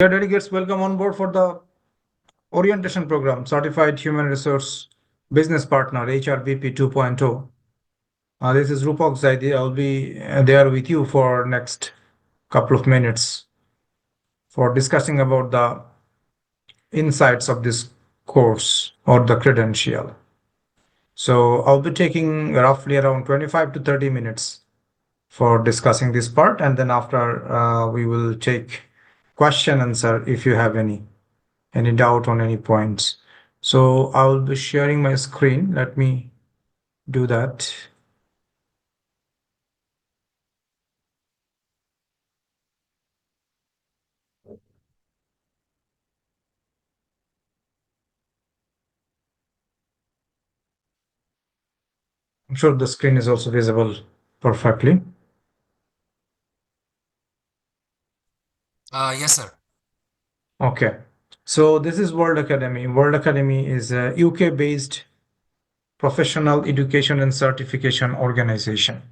Dear delegates, welcome on board for the orientation program, Certified Human Resource Business Partner, cHRBP 2.0. This is Rupak Zaidi. I'll be there with you for next couple of minutes for discussing about the insights of this course or the credential. So I'll be taking roughly around 25 to 30 minutes for discussing this part, and then after we will take question answer if you have any doubt on any points. So I will be sharing my screen. Let me do that. I'm sure the screen is also visible perfectly. Yes, sir. Okay. So this is World Academy. World Academy is a UK-based professional education and certification organization.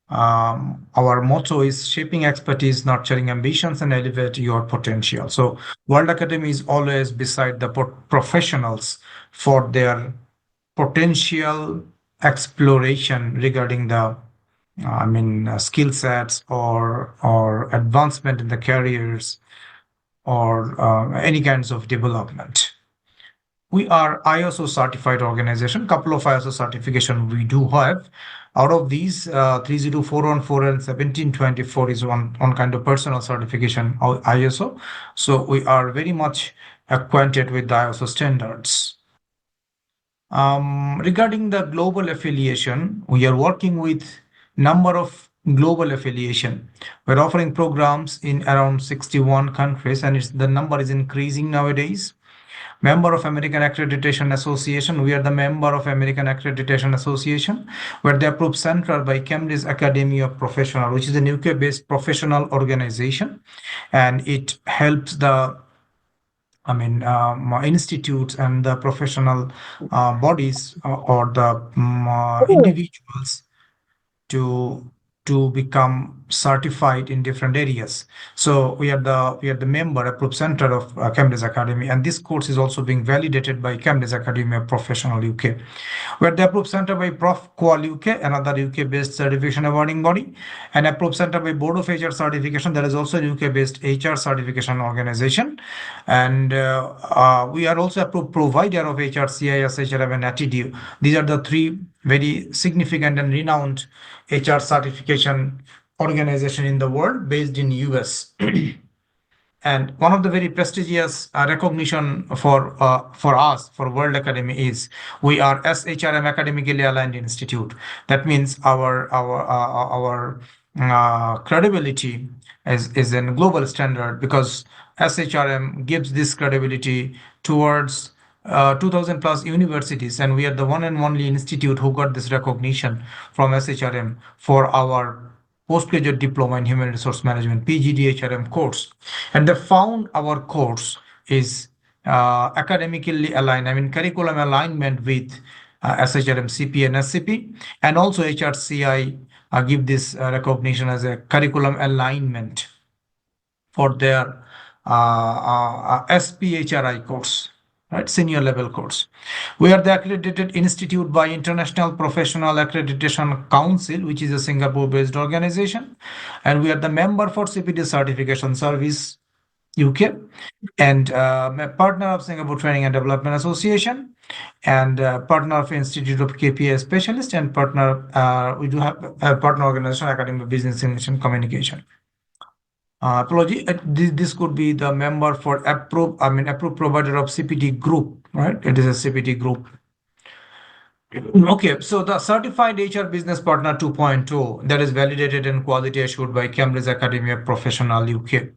Our motto is shaping expertise, nurturing ambitions, and elevate your potential. So World Academy is always beside the professionals for their potential exploration regarding the skill sets or advancement in the careers or any kinds of development. We are ISO certified organization. Couple of ISO certification we do have. Out of these, 30414 and 1724 is one kind of personal certification of ISO. So we are very much acquainted with the ISO standards. Regarding the global affiliation, we are working with number of global affiliation. We're offering programs in around 61 countries, and the number is increasing nowadays. Member of American Accreditation Association. We are the member of American Accreditation Association. We're the approved center by Cambridge Academy of Professional, which is an UK-based professional organization, and it helps the institutes and the professional bodies or the individuals to become certified in different areas. So we are the member approved center of Cambridge Academy, and this course is also being validated by Cambridge Academy of Professional UK. We are the approved center by Prof Qual UK, another UK based certification awarding body, and approved center by Board of HR Certification. That is also a UK based HR certification organization, and we are also approved provider of HR, CIS, HRM, and ATD. These are the three very significant and renowned HR certification organization in the world based in US. And one of the very prestigious recognition for us for World Academy is we are SHRM academically aligned institute. That means our credibility is in global standard because SHRM gives this credibility towards 2000 plus universities, and we are the one and only institute who got this recognition from SHRM for our postgraduate diploma in human resource management PGDHRM course. And they found our course is academically aligned, curriculum alignment with SHRM CP and SCP, and also HRCI give this recognition as a curriculum alignment for their SPHRI course, right? Senior level course. We are the accredited institute by International Professional Accreditation Council, which is a Singapore-based organization, and we are the member for CPD Certification Service UK, and a partner of Singapore Training and Development Association, and partner of Institute of KPI Specialist, and partner we do have a partner organization Academy of Business English and Communication. Apology, this could be the member for approved provider of CPT group, right? It is a CPT group. Okay, so the certified HR business partner 2.0 that is validated and quality assured by Cambridge Academy of Professional UK.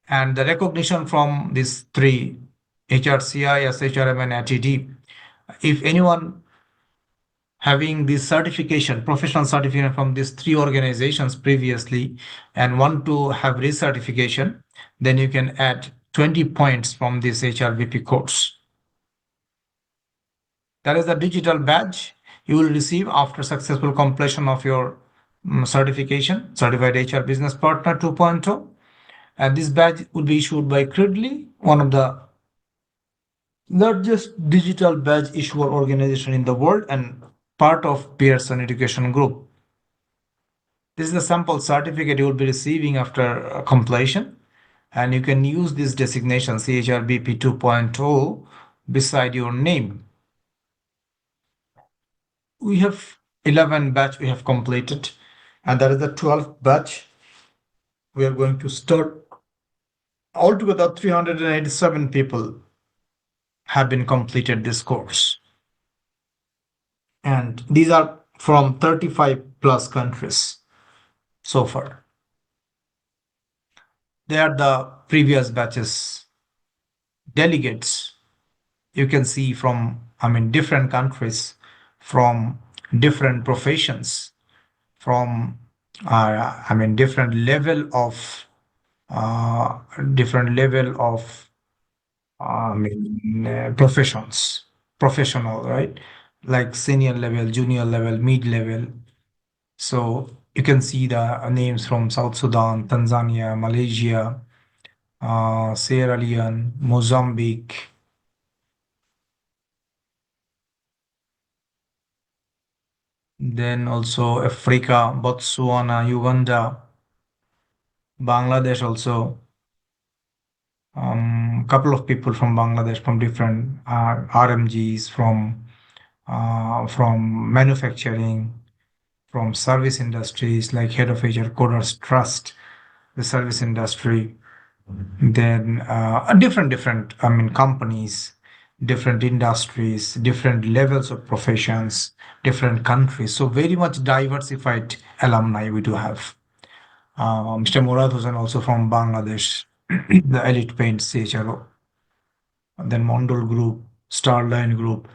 And the recognition from these three, HRCI, SHRM, and ATD, if anyone having this certification, professional certification from these three organizations previously and want to have recertification, then you can add 20 points from this cHRBP course. That is the digital badge you will receive after successful completion of your certification, Certified HR Business Partner 2.0. And this badge will be issued by Credly, one of the largest digital badge issuer organization in the world and part of Pearson Education Group. This is the sample certificate you will be receiving after completion, and you can use this designation cHRBP 2.0 beside your name. We have 11 batch we have completed, and that is the 12th batch. We are going to start. Altogether, 387 people have been completed this course, and these are from 35 plus countries so far. They are the previous batches delegates. You can see from, different countries, from different professions, from, different level of, uh, different level of, professions, professional, right? Like senior level, junior level, mid level. So you can see the names from South Sudan, Tanzania, Malaysia, Sierra Leone, Mozambique, then also Africa, Botswana, Uganda, Bangladesh also. Couple of people from Bangladesh from different RMGs from manufacturing, from service industries like head of HR Coders Trust, the service industry. Then different companies, different industries, different levels of professions, different countries. So very much diversified alumni we do have. Mr. Murad Hussain also from Bangladesh, the Elite Paint CHRO, then Mondol Group, Starline Group.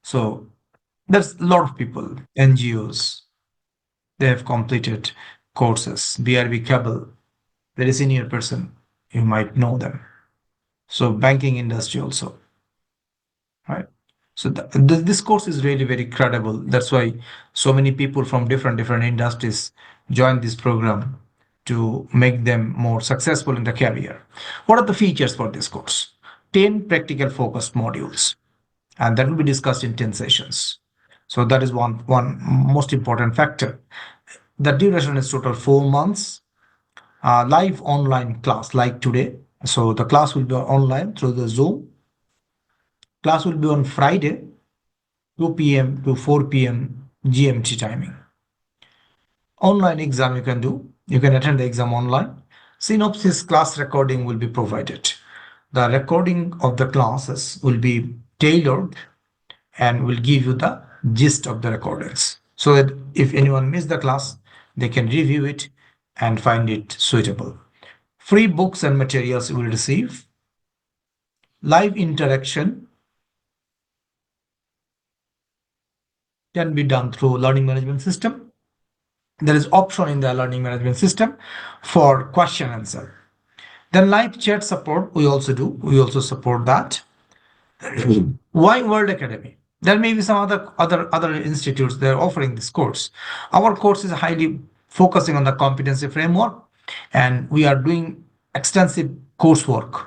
So there's a lot of people, NGOs, they have completed courses. BRB Cable, very senior person, you might know them. So banking industry also, right? So this course is really very credible. That's why so many people from different industries join this program to make them more successful in the career. What are the features for this course? 10 practical focused modules, and that will be discussed in 10 sessions. So that is one most important factor. The duration is total 4 months. Live online class like today. So the class will be online through the Zoom. Class will be on Friday, 2 p.m. to 4 p.m. GMT timing. Online exam you can do. You can attend the exam online. Synopsis class recording will be provided. The recording of the classes will be tailored and will give you the gist of the recordings so that if anyone missed the class, they can review it and find it suitable. Free books and materials you will receive. Live interaction can be done through learning management system. There is option in the learning management system for question answer. Then live chat support we also do. We also support that. Why World Academy? There may be some other institutes that are offering this course. Our course is highly focusing on the competency framework, and we are doing extensive coursework.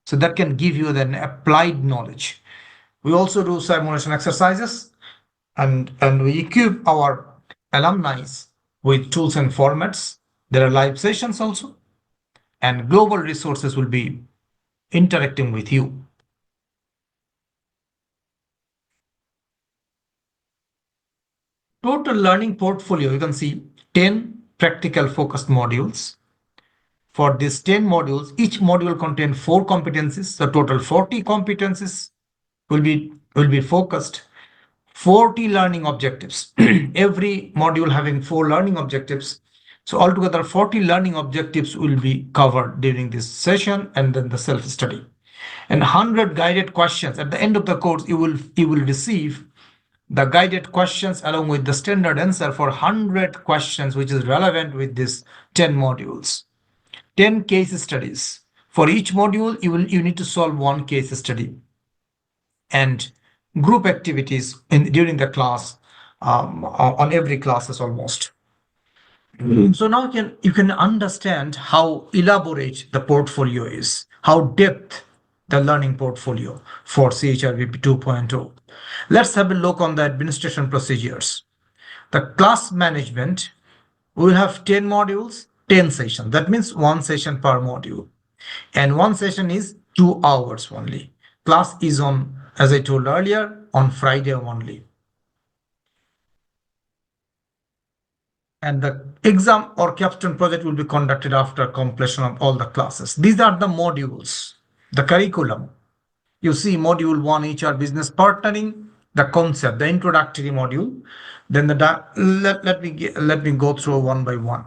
So that can give you then applied knowledge. We also do simulation exercises, and we equip our alumni with tools and formats. There are live sessions also, and global resources will be interacting with you. Total learning portfolio, you can see 10 practical focused modules. For these 10 modules, each module contains 4 competencies. The total 40 competencies will be focused. 40 learning objectives. Every module having 4 learning objectives. So altogether 40 learning objectives will be covered during this session and then the self-study. And 100 guided questions. At the end of the course, you will receive the guided questions along with the standard answer for 100 questions, which is relevant with these 10 modules. 10 case studies. For each module, you need to solve one case study. And group activities during the class, on every classes almost. So now you can understand how elaborate the portfolio is, how depth the learning portfolio for cHRBP 2.0. Let's have a look on the administration procedures. The class management will have 10 modules, 10 sessions. That means one session per module. And one session is 2 hours only. Class is on, as I told earlier, on Friday only. And the exam or capstone project will be conducted after completion of all the classes. These are the modules, the curriculum. You see module 1 HR business partnering, the concept, the introductory module. Then let me go through one by one.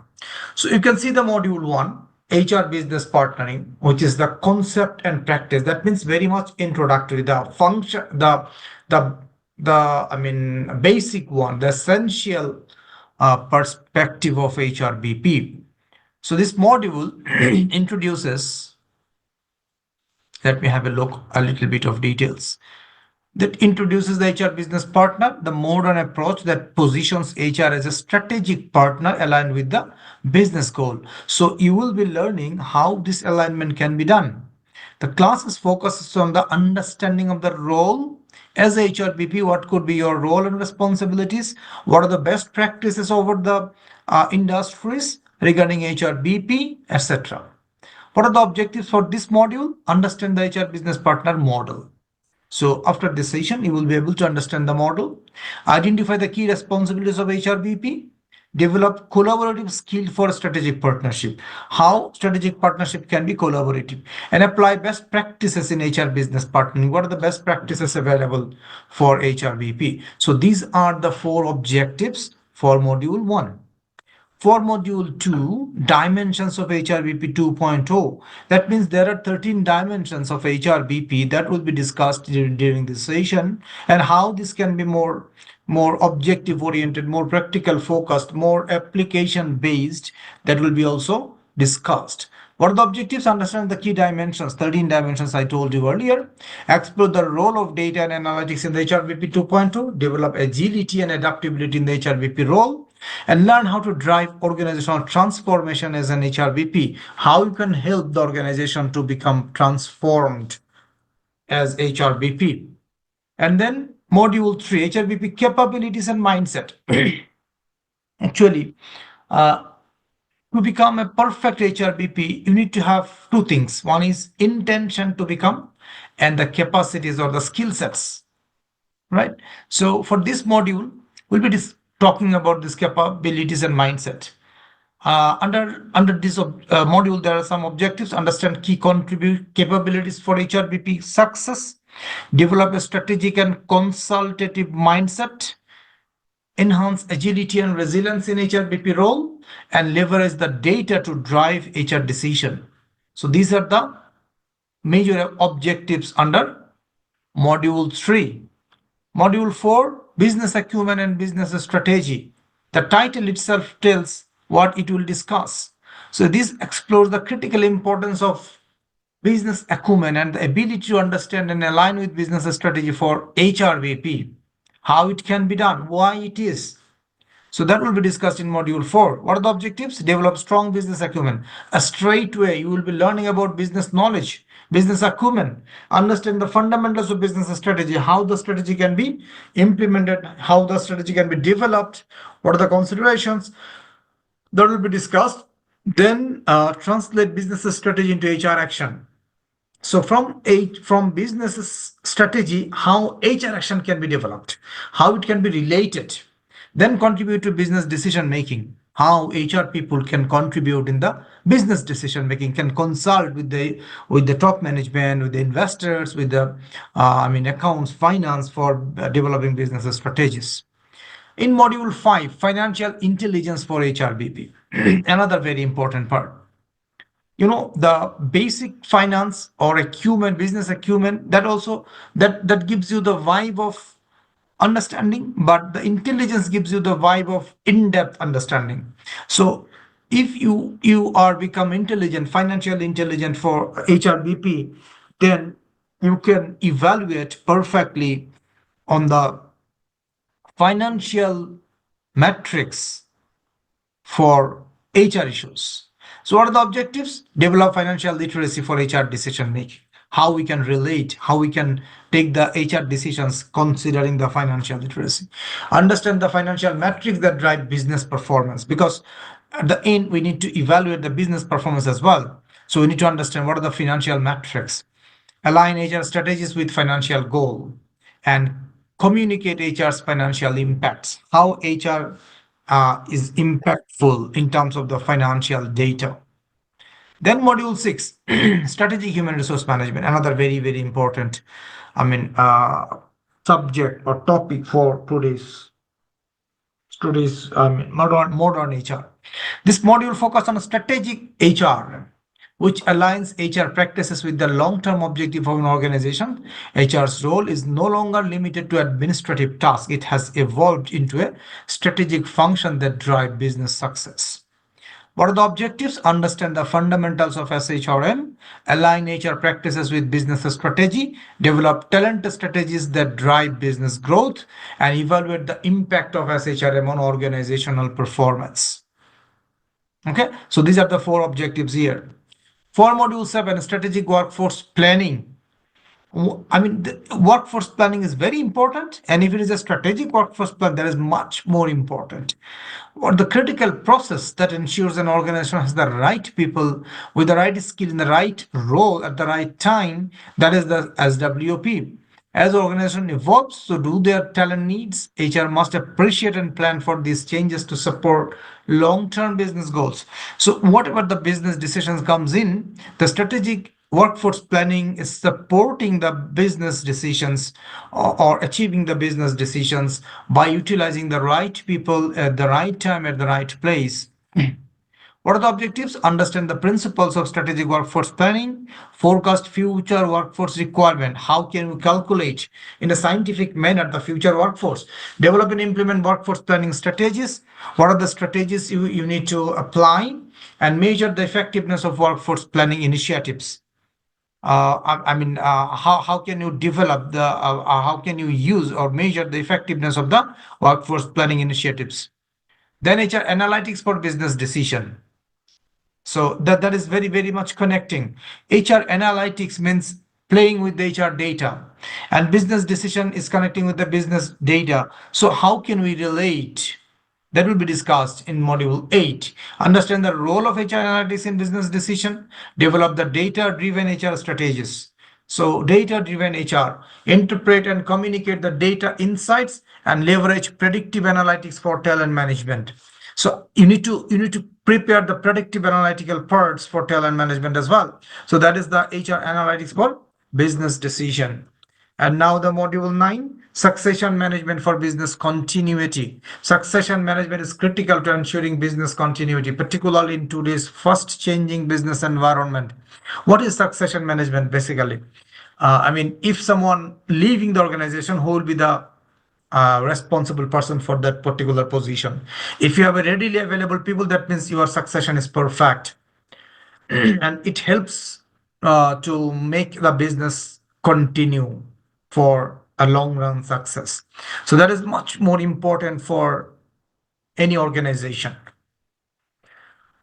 So you can see the module 1 HR business partnering, which is the concept and practice. That means very much introductory, the function, the basic one, the essential perspective of HRBP. So this module introduces, let me have a look, a little bit of details. That introduces the HR business partner, the modern approach that positions HR as a strategic partner aligned with the business goal. So you will be learning how this alignment can be done. The classes focuses on the understanding of the role as a HRBP, what could be your role and responsibilities, what are the best practices over the industries regarding HRBP, etc. What are the objectives for this module? Understand the HR business partner model. So after this session, you will be able to understand the model, identify the key responsibilities of HRBP, develop collaborative skill for strategic partnership, how strategic partnership can be collaborative, and apply best practices in HR business partnering. What are the best practices available for HRBP? So these are the four objectives for module 1. For module 2, dimensions of HRBP 2.0. That means there are 13 dimensions of HRBP that will be discussed during this session, and how this can be more objective oriented, more practical focused, more application based. That will be also discussed. What are the objectives? Understand the key dimensions, 13 dimensions I told you earlier. Explore the role of data and analytics in the HRBP 2.0. Develop agility and adaptability in the HRBP role. And learn how to drive organizational transformation as an HRBP. How you can help the organization to become transformed as HRBP. And then module 3, HRBP capabilities and mindset. Actually, uh, to become a perfect HRBP, you need to have two things. One is intention to become, and the capacities or the skill sets, right? So for this module, we'll be talking about these capabilities and mindset. Under this module, there are some objectives. Understand key contribute capabilities for HRBP success. Develop a strategic and consultative mindset. Enhance agility and resilience in HRBP role, and leverage the data to drive HR decision. So these are the major objectives under module 3. Module 4, business acumen and business strategy. The title itself tells what it will discuss. So this explores the critical importance of business acumen and the ability to understand and align with business strategy for HRBP, how it can be done, why it is. So that will be discussed in module 4. What are the objectives? Develop strong business acumen. A straight way, you will be learning about business knowledge, business acumen, understand the fundamentals of business strategy, how the strategy can be implemented, how the strategy can be developed, what are the considerations that will be discussed. Then translate business strategy into HR action. So from business strategy, how HR action can be developed, how it can be related, then contribute to business decision making. How HR people can contribute in the business decision making, can consult with the top management, with the investors, with the accounts, finance for developing business strategies. In module 5, financial intelligence for HRBP, another very important part. The basic finance or acumen, business acumen, that also that gives you the vibe of understanding, but the intelligence gives you the vibe of in-depth understanding. So if you are become intelligent, financially intelligent for HRBP, then you can evaluate perfectly on the financial metrics for HR issues. So, what are the objectives? Develop financial literacy for HR decision making. How we can relate, how we can take the HR decisions considering the financial literacy. Understand the financial metrics that drive business performance, because at the end, we need to evaluate the business performance as well. So, we need to understand what are the financial metrics, align HR strategies with financial goal, and communicate HR's financial impacts, how HR is impactful in terms of the financial data. Then module 6, strategic human resource management, another very, very important, I mean, subject or topic for today's modern HR. This module focuses on strategic HR, which aligns HR practices with the long-term objective of an organization. HR's role is no longer limited to administrative tasks. It has evolved into a strategic function that drive business success. What are the objectives? Understand the fundamentals of SHRM, align HR practices with business strategy, develop talent strategies that drive business growth, and evaluate the impact of SHRM on organizational performance. Okay, so these are the four objectives here. For module 7, strategic workforce planning. I mean, the workforce planning is very important, and if it is a strategic workforce plan, that is much more important. Or the critical process that ensures an organization has the right people with the right skill in the right role at the right time, that is the SWOP. As the organization evolves, so do their talent needs. HR must appreciate and plan for these changes to support long-term business goals. So whatever the business decisions comes in, the strategic workforce planning is supporting the business decisions, or achieving the business decisions by utilizing the right people at the right time at the right place. What are the objectives? Understand the principles of strategic workforce planning, forecast future workforce requirement. How can we calculate in a scientific manner the future workforce? Develop and implement workforce planning strategies. What are the strategies you need to apply? And measure the effectiveness of workforce planning initiatives. How can you develop how can you use or measure the effectiveness of the workforce planning initiatives? Then HR analytics for business decision. So that is very, very much connecting. HR analytics means playing with the HR data, and business decision is connecting with the business data. So how can we relate? That will be discussed in module 8. Understand the role of HR analytics in business decision. Develop the data-driven HR strategies. So data-driven HR, interpret and communicate the data insights and leverage predictive analytics for talent management. So you need to prepare the predictive analytical parts for talent management as well. So that is the HR analytics for business decision. And now the module 9, succession management for business continuity. Succession management is critical to ensuring business continuity, particularly in today's fast changing business environment. What is succession management basically? If someone leaving the organization, who will be the responsible person for that particular position? If you have a readily available people, that means your succession is perfect. And it helps to make the business continue for a long run success. So that is much more important for any organization.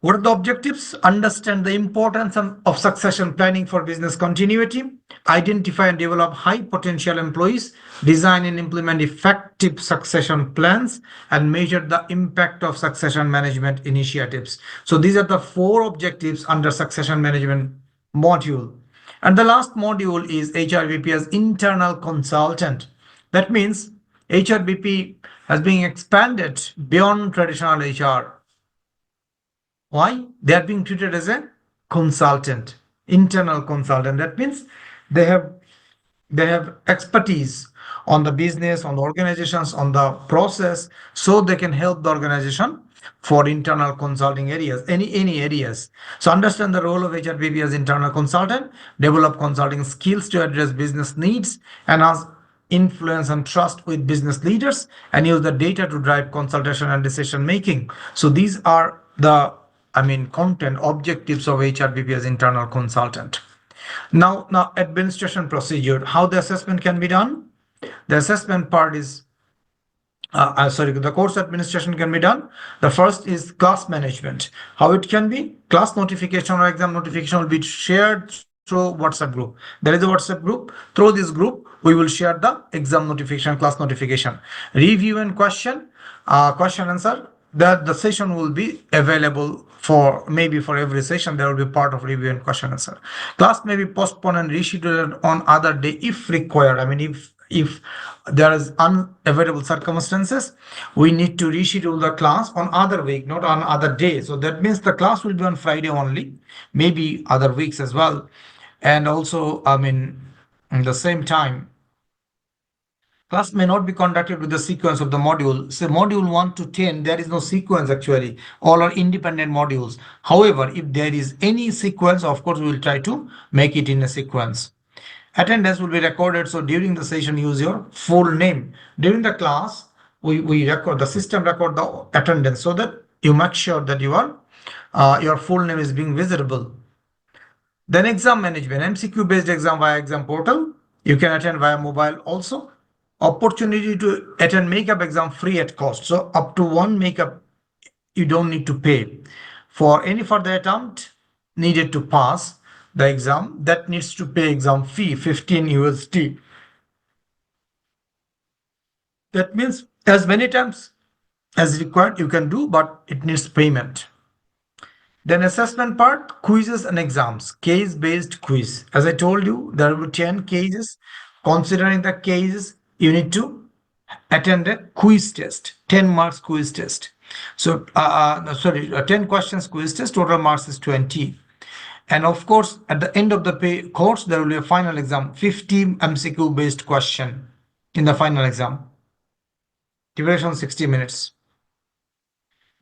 What are the objectives? Understand the importance of succession planning for business continuity, identify and develop high potential employees, design and implement effective succession plans, and measure the impact of succession management initiatives. So these are the four objectives under succession management module. And the last module is HRBP as internal consultant. That means HRBP has been expanded beyond traditional HR. Why? They are being treated as a consultant, internal consultant. That means they have they have expertise on the business, on the organizations, on the process, so they can help the organization for internal consulting areas, any areas. So understand the role of HRBP as internal consultant, develop consulting skills to address business needs, and as influence and trust with business leaders, and use the data to drive consultation and decision making. So these are the content objectives of HRBP as internal consultant. Now administration procedure, how the assessment can be done. The assessment part is sorry, the course administration can be done. The first is class management. How it can be? Class notification or exam notification will be shared through WhatsApp group. There is a WhatsApp group. Through this group, we will share the exam notification, class notification, review and question answer. That the session will be available for maybe for every session. There will be part of review and question answer. Class may be postponed and rescheduled on other day if required. I mean, if there is unavoidable circumstances, we need to reschedule the class on other week, not on other day. So that means the class will be on Friday only, maybe other weeks as well. And also, I mean, at the same time, class may not be conducted with the sequence of the module. So module 1 to 10, there is no sequence actually. All are independent modules. However, if there is any sequence, of course, we will try to make it in a sequence. Attendance will be recorded. So during the session, use your full name. During the class, we record, the system record the attendance so that you make sure that your full name is being visible. Then exam management, MCQ based exam via exam portal. You can attend via mobile also. Opportunity to attend makeup exam free at cost. So up to one makeup, you don't need to pay. For any further attempt needed to pass the exam, that needs to pay exam fee, 15 USD. That means as many times as required you can do, but it needs payment. Then assessment part, quizzes and exams, case-based quiz. As I told you, there will be 10 cases. Considering the cases, you need to attend a quiz test, 10 marks quiz test. So, 10 questions quiz test, total marks is 20. And of course, at the end of the course, there will be a final exam, 50 MCQ based question in the final exam. Duration 60 minutes.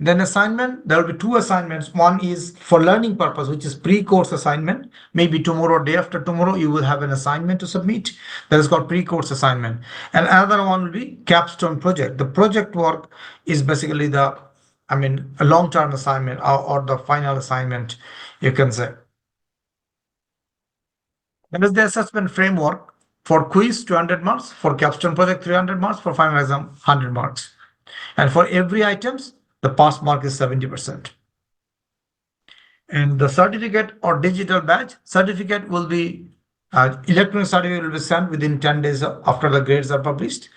Then assignment, there will be two assignments. One is for learning purpose, which is pre-course assignment. Maybe tomorrow or day after tomorrow, you will have an assignment to submit. That is called pre-course assignment. And another one will be capstone project. The project work is basically a long-term assignment or the final assignment, you can say. That is the assessment framework. For quiz, 200 marks. For capstone project, 300 marks. For final exam, 100 marks. And for every items, the pass mark is 70%. And the certificate or digital badge, certificate will be, electronic certificate will be sent within 10 days after the grades are published.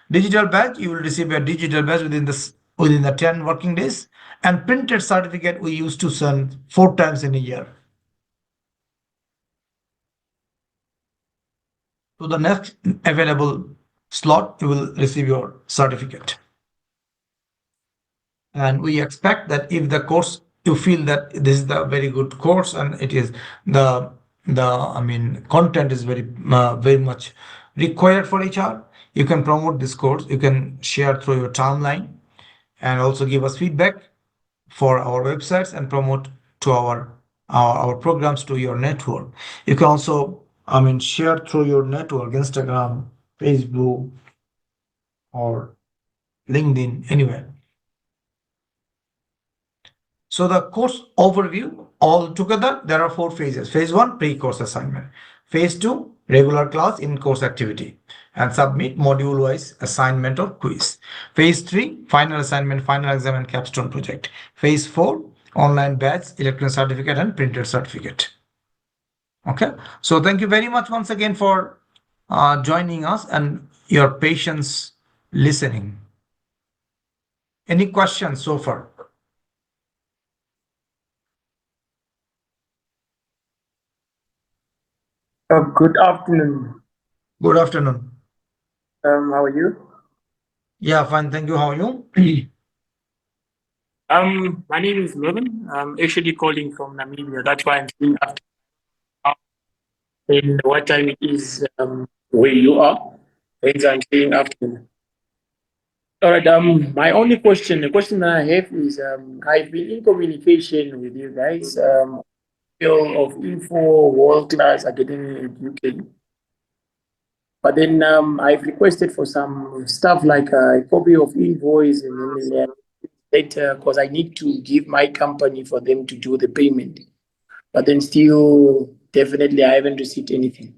Digital badge, you will receive a digital badge within the 10 working days. And printed certificate, we used to send 4 times in a year. To the next available slot, you will receive your certificate. And we expect that if the course, you feel that this is the very good course and it is the content is very much required for HR, you can promote this course. You can share through your timeline and also give us feedback for our websites and promote to our programs to your network. You can also share through your network, Instagram, Facebook, or LinkedIn, anywhere. So the course overview, all together, there are 4 phases. Phase 1, pre-course assignment. Phase 2, regular class in-course activity and submit module-wise assignment or quiz. Phase 3, final assignment, final exam and capstone project. Phase 4, online badge, electronic certificate and printed certificate. Okay. So thank you very much once again for joining us and your patience listening. Any questions so far? Good afternoon. Good afternoon. How are you? Yeah, fine. Thank you. How are you? My name is Levin. I'm actually calling from Namibia. That's why I'm saying after. And what time it is where you are? Hence I'm saying afternoon. All right. My only question, the question that I have is, I've been in communication with you guys. Of info world class academy in UK. But then I've requested for some stuff like a copy of invoice and then later because I need to give my company for them to do the payment. But then still, definitely, I haven't received anything.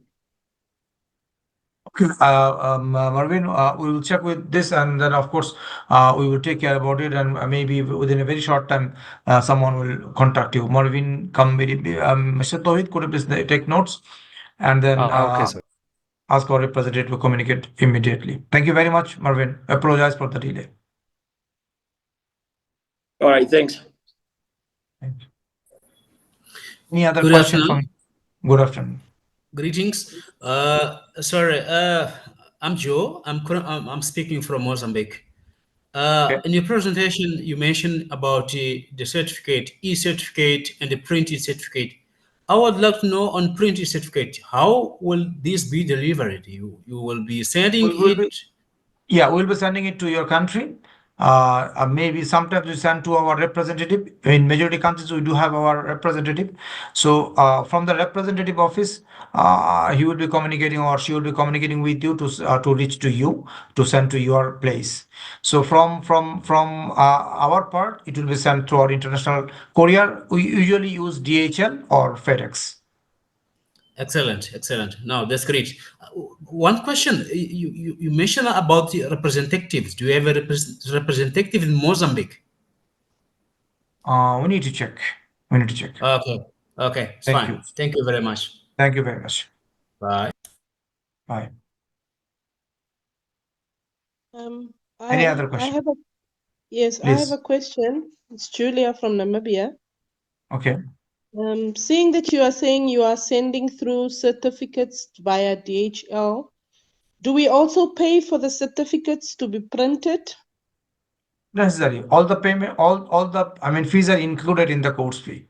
Marvin, we will check with this, and then of course we will take care about it, and maybe within a very short time, someone will contact you. Marvin, come, Mr. Tohid, could you please take notes, and then Okay, sir. ask our representative to communicate immediately. Thank you very much, Marvin. Apologize for the delay. All right, thanks. Thank you. Any other Good question from afternoon. you? Good afternoon. Greetings. Sorry, I'm Joe. I'm speaking from Mozambique. Okay. In your presentation, you mentioned about the certificate, e-certificate, and the printed certificate. I would like to know on printed certificate, how will this be delivered? You will be sending We'll it. be Yeah, we'll be sending it to your country. Maybe sometimes we send to our representative. In majority countries, we do have our representative. So from the representative office, he will be communicating or she will be communicating with you to reach to you to send to your place. So from our part, it will be sent to our international courier. We usually use DHL or FedEx. Excellent, excellent. No, that's great. One question, you mentioned about the representatives. Do you have a representative in Mozambique? We need to check. We need to check. Okay, okay, it's Thank fine. you. Thank you very much. Thank you very much. Bye. Bye. Um, Any other I question? have a yes, I have a Please. question. It's Julia from Namibia. Okay. Seeing that you are saying you are sending through certificates via DHL, do we also pay for the certificates to be printed? Necessary. All the payment, all the, I mean, fees are included in the course fee,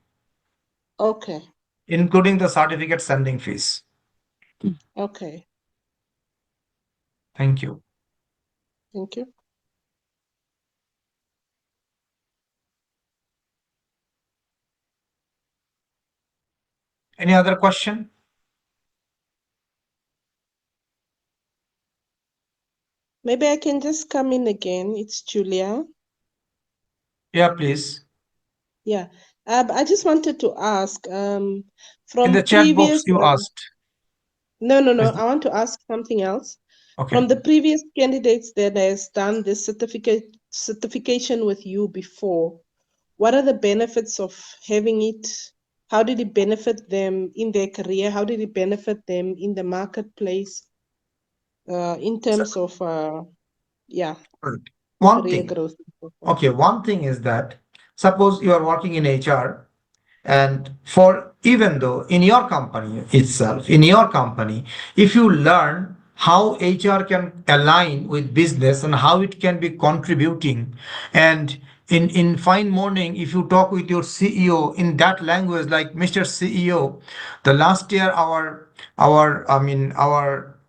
Okay, including the certificate sending fees. okay, Thank you. thank you. Any other question? Maybe I can just come in again. It's Julia. Yeah, please. Yeah. I just wanted to ask, In the from chat box, previous, you asked. no, no, no, Is I want to ask something else. okay. From the previous candidates that has done this certification with you before, what are the benefits of having it? How did it benefit them in their career? How did it benefit them in the marketplace, in So, terms of, yeah, one career thing. growth and so forth? Okay, one thing is that suppose you are working in HR. And for even though in your company itself, in your company, if you learn how HR can align with business and how it can be contributing, and in fine morning, if you talk with your CEO in that language, like Mr. CEO, the last year our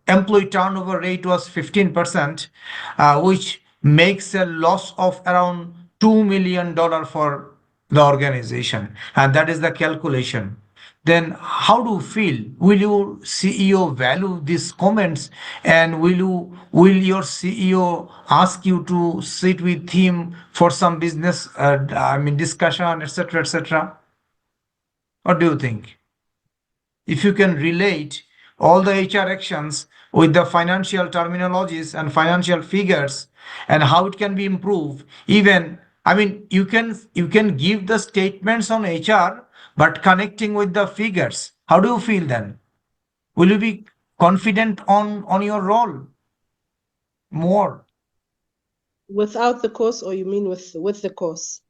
employee turnover rate was 15%, which makes a loss of around $2 million for the organization, and that is the calculation. Then how do you feel? Will your CEO value these comments, and will your CEO ask you to sit with him for some business discussion, etc., etc.? What do you think? If you can relate all the HR actions with the financial terminologies and financial figures and how it can be improved, even you can give the statements on HR, but connecting with the figures. How do you feel then? Will you be confident on your role more? Without the course, or you mean with the course?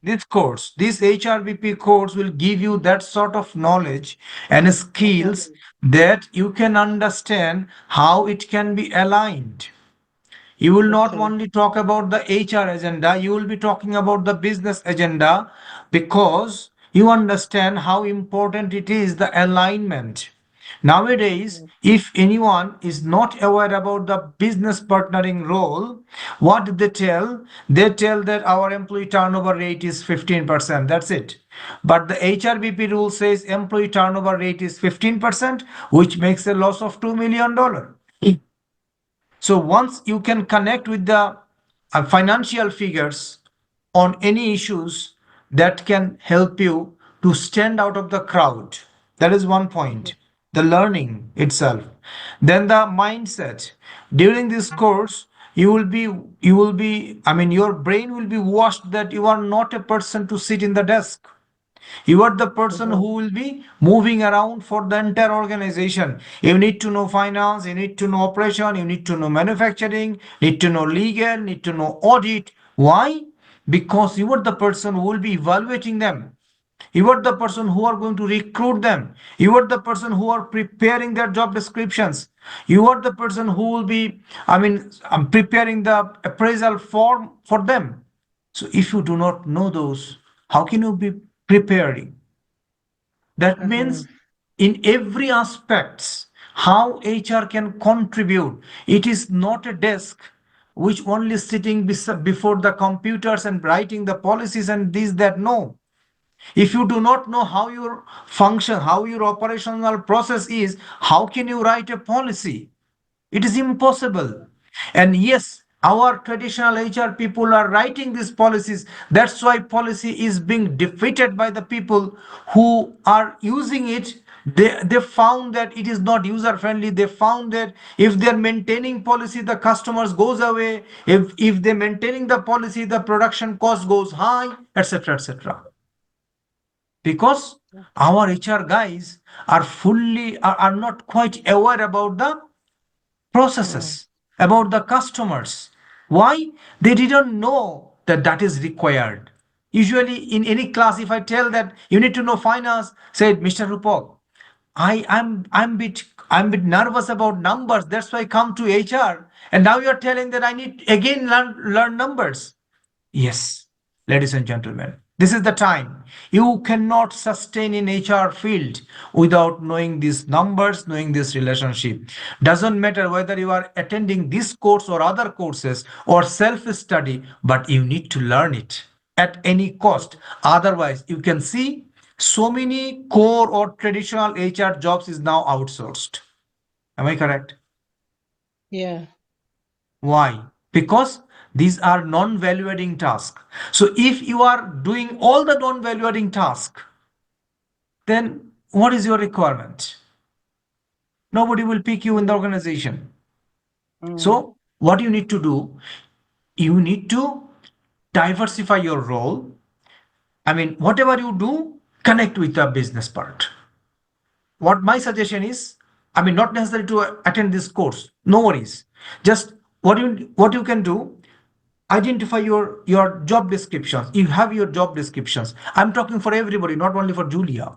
This HRBP course will give you that sort of knowledge and Uh-huh. skills that you can understand how it can be aligned. You will not Okay. only talk about the HR agenda, you will be talking about the business agenda, because you understand how important it is, the alignment. Nowadays, Mhm. if anyone is not aware about the business partnering role, what do they tell? They tell that our employee turnover rate is 15%. That's it. But the HRBP rule says employee turnover rate is 15%, which makes a loss of $2 million. So once you can connect with the financial figures on any issues, that can help you to stand out of the crowd. That is one point. Mhm. the learning itself. Then the mindset. During this course, I mean, your brain will be washed that you are not a person to sit in the desk. You are the person Mhm. who will be moving around for the entire organization. You need to know finance, you need to know operation, you need to know manufacturing, need to know legal, need to know audit. Why? Because you are the person who will be evaluating them. You are the person who are going to recruit them. You are the person who are preparing their job descriptions. You are the person who will be, preparing the appraisal form for them. So if you do not know those, how can you be preparing? That Mhm. means in every aspects, how HR can contribute. It is not a desk which only sitting before the computers and writing the policies and this, that. No. If you do not know how your function, how your operational process is, how can you write a policy? It is impossible. And yes, our traditional HR people are writing these policies. That's why policy is being defeated by the people who are using it. They found that it is not user friendly. They found that if they're maintaining policy, the customers goes away. If they're maintaining the policy, the production cost goes high, etc. etc. Because our HR guys are not quite aware about the Mhm. processes, about the customers. Why? They didn't know that that is required. Usually, in any class, if I tell that you need to know finance, said Mr. Rupak, I'm bit nervous about numbers. That's why I come to HR. And now you're telling that I need again learn numbers. Yes, ladies and gentlemen, this is the time. You cannot sustain in HR field without knowing these numbers, knowing this relationship. Doesn't matter whether you are attending this course or other courses or self-study, but you need to learn it at any cost. Otherwise, you can see so many core or traditional HR jobs is now outsourced. Am I correct? Yeah. Why? Because these are non-value adding tasks. So if you are doing all the non-value adding tasks, then what is your requirement? Nobody will pick you in the Mhm. organization. Mhm. So what you need to do, you need to diversify your role. I mean, whatever you do, connect with the business part. What my suggestion is, I mean, not necessary to attend this course. No worries. Just what you can do, identify your job descriptions. You have your job descriptions. I'm talking for everybody, not only for Julia.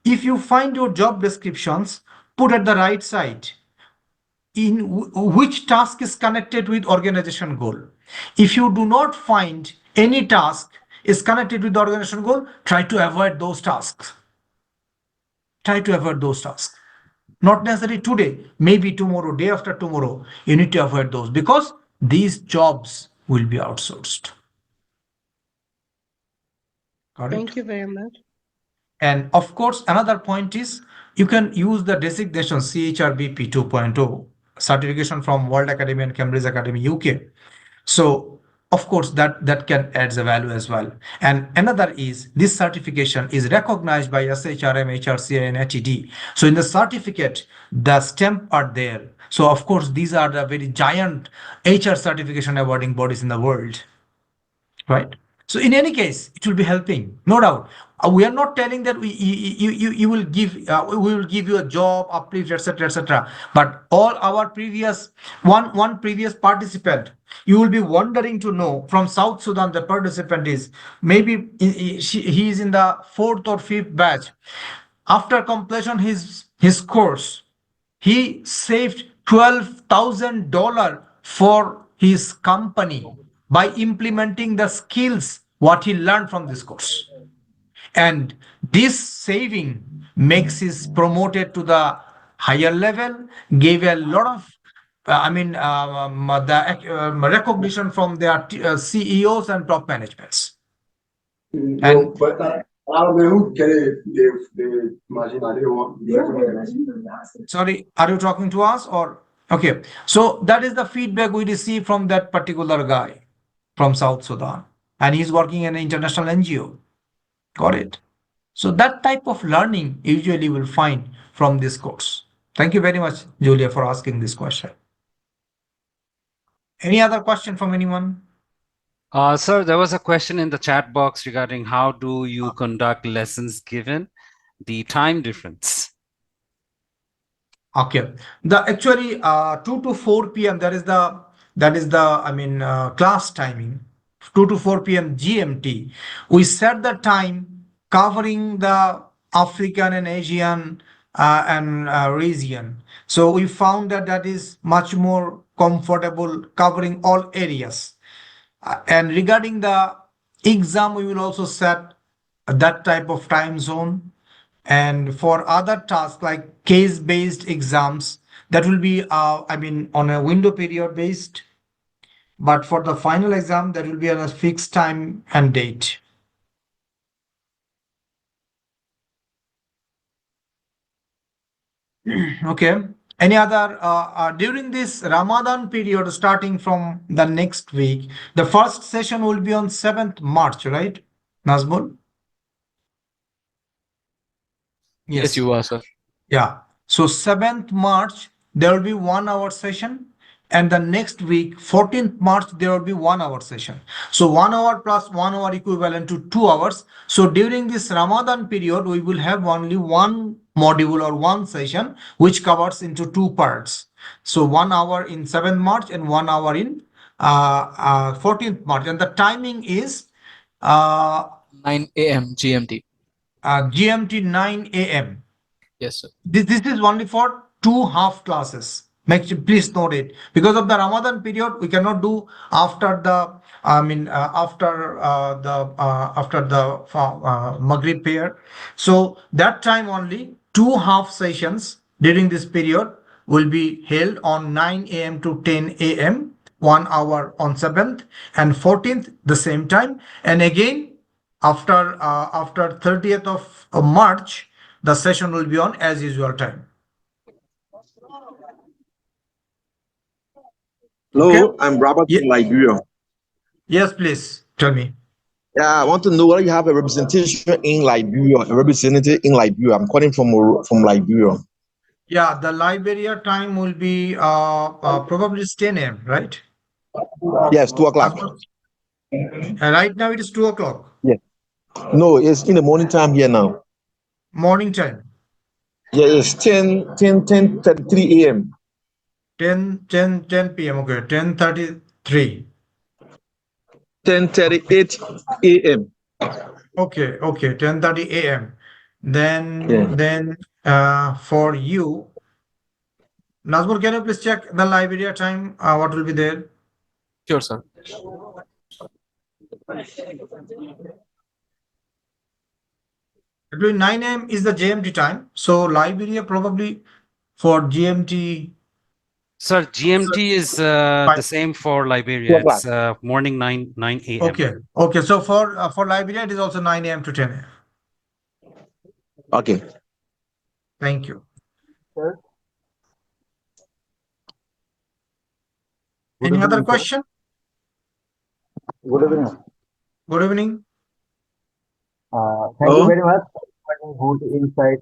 If you find your job descriptions, put at the right side in which task is connected with organization goal. If you do not find any task is connected with the organization goal, try to avoid those tasks. Try to avoid those tasks. Not necessarily today, maybe tomorrow, day after tomorrow. You need to avoid those because these jobs will be outsourced. Got it? Thank you very much. And of course, another point is you can use the designation cHRBP 2.0 certification from World Academy and Cambridge Academy UK. So of course that can adds a value as well. And another is this certification is recognized by SHRM, HRCI, and HED. So in the certificate, the stamp are there. So of course these are the very giant HR certification awarding bodies in the world, right? So in any case it will be helping, no doubt. We are not telling that you will give we will give you a job uplift, etc., etc. But all our previous one previous participant, you will be wondering to know from South Sudan, the participant is maybe he is in the fourth or fifth batch. After completion his course, he saved $12,000 for his company by implementing the skills what he learned from this course. And this saving makes his promoted to the higher level, gave a lot of recognition from their CEOs and top managements. And sorry, are you talking to us or okay? So that is the feedback we received from that particular guy from South Sudan, and he's working in an international NGO. Got it. So that type of learning usually will find from this course. Thank you very much, Julia, for asking this question. Any other question from anyone? Sir, there was a question in the chat box regarding how do you conduct lessons given the time difference. Okay. The actually 2 to 4 p.m. that is the class timing. 2 to 4 p.m. GMT. We set the time covering the African and Asian and region. So we found that that is much more comfortable covering all areas. And regarding the exam, we will also set that type of time zone. And for other tasks like case-based exams, that will be, on a window period based. But for the final exam, that will be on a fixed time and date. Okay. Any other, during this Ramadan period, starting from the next week, the first session will be on 7th March, right, Nazmul? Yes, Yes. you are, sir. Yeah. So 7th March, there will be 1 hour session. And the next week, 14th March, there will be 1 hour session. So 1 hour plus 1 hour equivalent to 2 hours. So during this Ramadan period, we will have only one module or one session, which covers into two parts. So 1 hour in 7th March and 1 hour in 14th March. And the timing is uh, 9 a.m. GMT. GMT 9 a.m. Yes, sir. This is only for two half classes. Please note it. Because of the Ramadan period, we cannot do after the Maghrib prayer. So that time only two half sessions during this period will be held on 9 a.m. to 10 a.m. 1 hour on 7th and 14th the same time, and again after 30th of March, the session will be on as usual time. Okay. Hello, I'm Robert Yeah. from Liberia. Yes, please tell me. Yeah, I want to know whether you have a representation in Liberia, a representative in Liberia. I'm calling from Liberia. Yeah, the Liberia time will be probably 10 a.m., right? Yes, 2 o'clock. Right now it is 2 o'clock. Yes. No, it's in the morning time here now. Morning time. Yeah, it's 10:33 a.m. 10 p.m. Okay, 10:33. 10:38 a.m. Okay, 10:30 a.m. Yeah. Then for you, Nazmur, can you please check the Liberia time? What will be there? Sure, sir. Between 9 a.m. is the GMT time. So Liberia probably for GMT. Sir, GMT is the same for 2 Liberia. o'clock. It's morning 9 a.m. Okay. So for Liberia, it is also 9 a.m. to 10 a.m. Okay. Thank you. Sir. Any other question? Good evening. Good evening. Thank you very much for good insight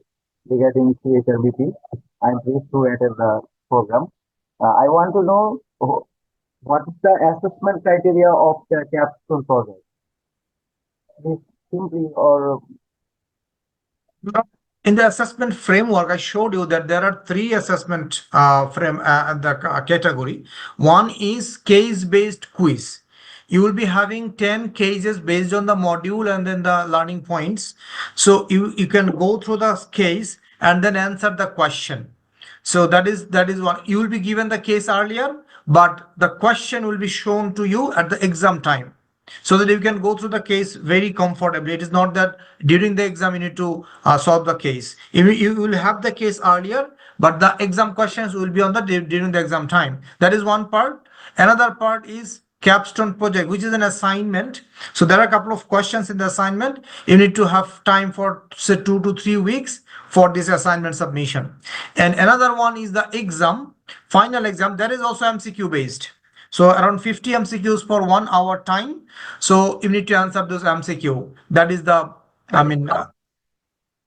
regarding cHRBP. I'm pleased to attend the program. I want to know what is the assessment criteria of the capstone project? Is simply or In the assessment framework, I showed you that there are three assessment category. One is case-based quiz. You will be having 10 cases based on the module and then the learning points. So you can go through the case and then answer the question. So that is what you will be given the case earlier, but the question will be shown to you at the exam time, so that you can go through the case very comfortably. It is not that during the exam you need to solve the case. You will have the case earlier, but the exam questions will be on the during the exam time. That is one part. Another part is capstone project, which is an assignment. So there are a couple of questions in the assignment. You need to have time for say 2 to 3 weeks for this assignment submission. And another one is the exam, final exam. That is also MCQ based. So around 50 MCQs for 1 hour time. So you need to answer those MCQ. That is the,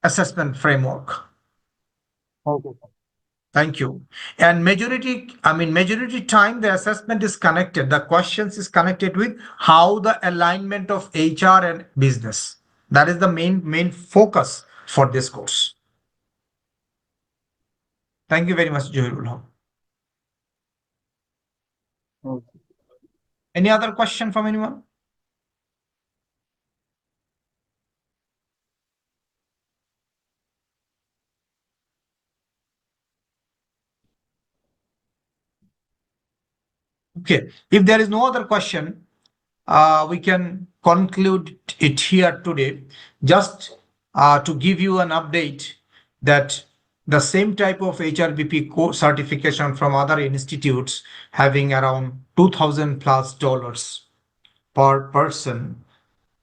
assessment framework. Thank you, sir. Thank you. And majority time the assessment is connected. The questions is connected with how the alignment of HR and business. That is the main focus for this course. Thank you very much, Johirul Haq. Thank you. Any other question from anyone? Okay. If there is no other question, we can conclude it here today. Just to give you an update that the same type of HRBP certification from other institutes having around $2,000+ per person,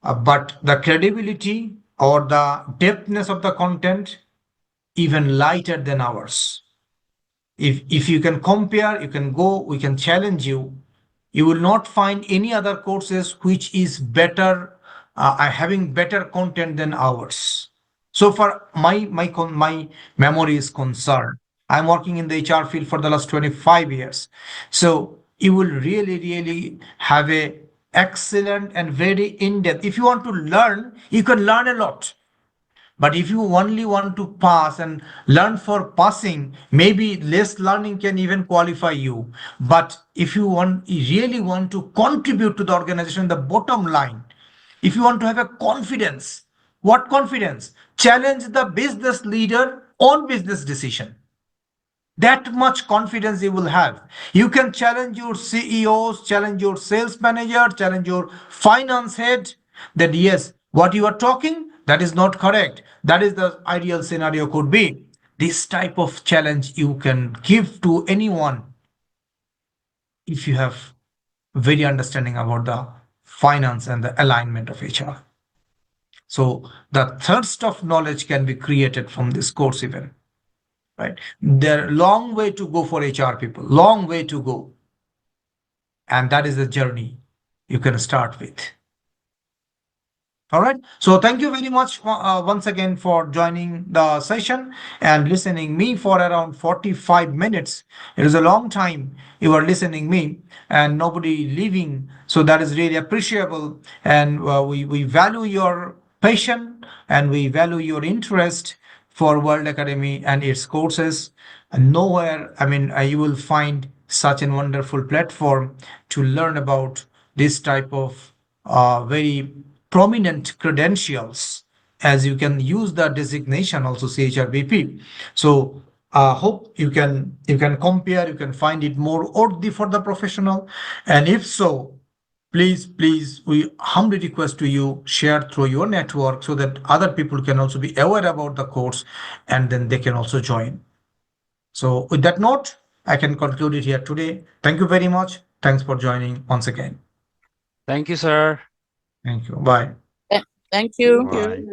but the credibility or the depthness of the content even lighter than ours. If you can compare, you can go, we can challenge you. You will not find any other courses which is better, having better content than ours. So far, my memory is concerned. I'm working in the HR field for the last 25 years. So you will really have a excellent and very in-depth. If you want to learn, you can learn a lot. But if you only want to pass and learn for passing, maybe less learning can even qualify you. But if you really want to contribute to the organization, the bottom line, if you want to have a confidence, what confidence? Challenge the business leader on business decision. That much confidence you will have. You can challenge your CEOs, challenge your sales manager, challenge your finance head that yes, what you are talking, that is not correct. That is the ideal scenario could be. This type of challenge you can give to anyone if you have very understanding about the finance and the alignment of HR. So the thirst of knowledge can be created from this course even. Right? There are long way to go for HR people, long way to go. And that is the journey you can start with. All right. So thank you very much once again for joining the session and listening me for around 45 minutes. It is a long time you are listening me and nobody leaving. So that is really appreciable. And we value your patience and we value your interest for World Academy and its courses. And nowhere, you will find such a wonderful platform to learn about this type of very prominent credentials, as you can use the designation also cHRBP. So hope you can compare, you can find it more worthy for the professional. And if so, please, we humbly request to you share through your network so that other people can also be aware about the course and then they can also join. So with that note, I can conclude it here today. Thank you very much. Thanks for joining once again. Thank you, sir. Thank you. Bye. Thank you. Thank you.